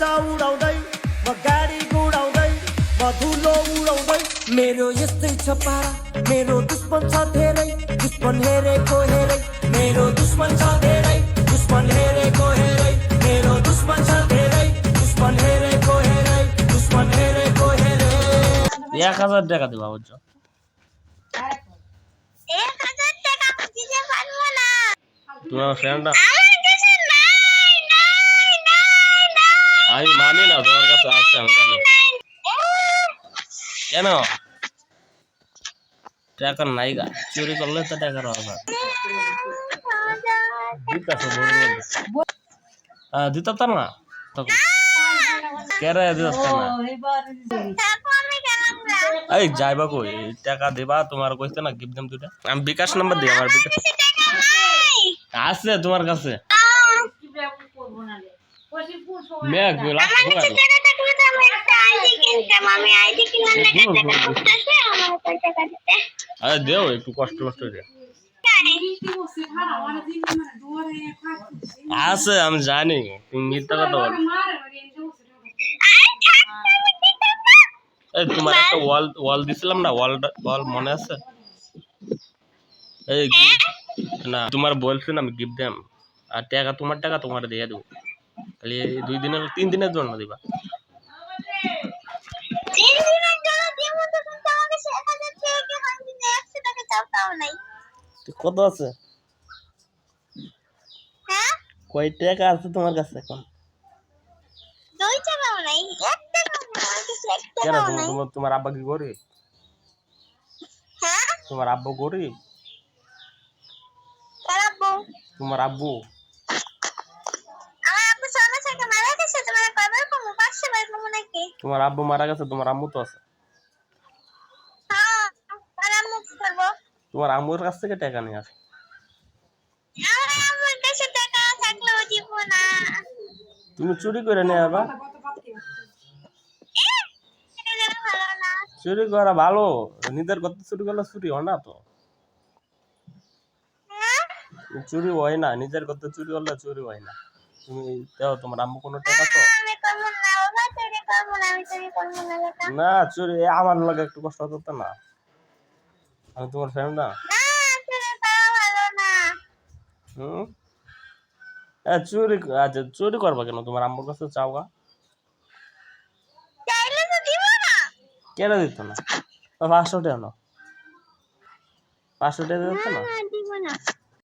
पैसा उडाउँदै म गाडी गुडाउँदै म धुलो उडाउँदै मेरो यस्तै छ पारा मेरो दुश्मन छ धेरै दुश्मन हेरेको हेरै मेरो दुश्मन छ धेरै दुश्मन हेरेको हेरै मेरो दुश्मन छ धेरै दुश्मन हेरेको हेरै दुश्मन हेरेको हेरै 1000 টাকা দিবা বুঝছো 1000 টাকা আমি দিতে পারবো না তোমার ফ্রেন্ড না আমার কাছে নাই নাই নাই নাই আমি মানি না তোমার কাছে আছে আমি জানি কেন টাকা নাই গা চুরি করলে তো টাকার অভাব দিতাছো বড় দিতা তা না তখন কেরে দিতা না এই যাইবা কই টাকা দিবা তোমার কইতে না গিফট দেম দুইটা আমি বিকাশ নাম্বার দিই আমার বিকাশ আছে তোমার কাছে মেঘ লাস্ট করে আমি আইডি কিনার লাগে টাকা করতেছে আমার টাকা দিতে আরে দেও একটু কষ্ট কষ্ট দে আছে আমি জানি তুমি মিথ্যা কথা বল এই তোমার একটা ওয়াল দিছিলাম না ওয়াল মনে আছে এই না তোমার বলছিলাম আমি গিফট দেম আর টাকা তোমার টাকা তোমার দিয়ে দেব খালি 2 দিনের 3 দিনের জন্য দিবা 3 দিনের জন্য দিব তো তুমি আমাকে 1000 টাকা হাত দিতে 100 টাকা চাওতাও নাই কত আছে হ্যাঁ কয় টাকা আছে তোমার কাছে এখন 2 টাকাও নাই 1 টাকাও নাই আমার কাছে 1 কেন টাকাও নাই তোমার আব্বা কি গরিব হ্যাঁ তোমার আব্বু গরিব খারাপো তোমার আব্বু আমার আব্বু সোনা থেকে মারা গেছে তোমার কয়বার কমু 500 বার কমু নাকি তোমার আব্বু মারা গেছে তোমার আম্মু তো আছে হ্যাঁ আর আম্মু কি করবো তোমার আম্মুর কাছ থেকে টাকা নিয়ে আসো আমার আম্মুর কাছে টাকা থাকলেও দিব না তুমি চুরি করে নিয়ে আবা এটা ভালো না চুরি করা ভালো নিজের করতে চুরি করলে চুরি হয় না তো হ্যাঁ চুরি হয় না নিজের করতে চুরি করলে চুরি হয় না তুমি দাও তোমার আম্মু কোনো টাকা তো আমি করবো না বাবা চুরি করবো না আমি চুরি করবো না টাকা না চুরি আমার লাগে একটু কষ্ট হতো না আমি তোমার ফ্রেন্ড না না চুরি করা ভালো না হুম চুরি আচ্ছা চুরি করবা কেন তোমার আম্মুর কাছে চাওগা চাইলে তো দিব না কেন দিত না 500 টাকা নাও 500 টাকা দিত না না দিব না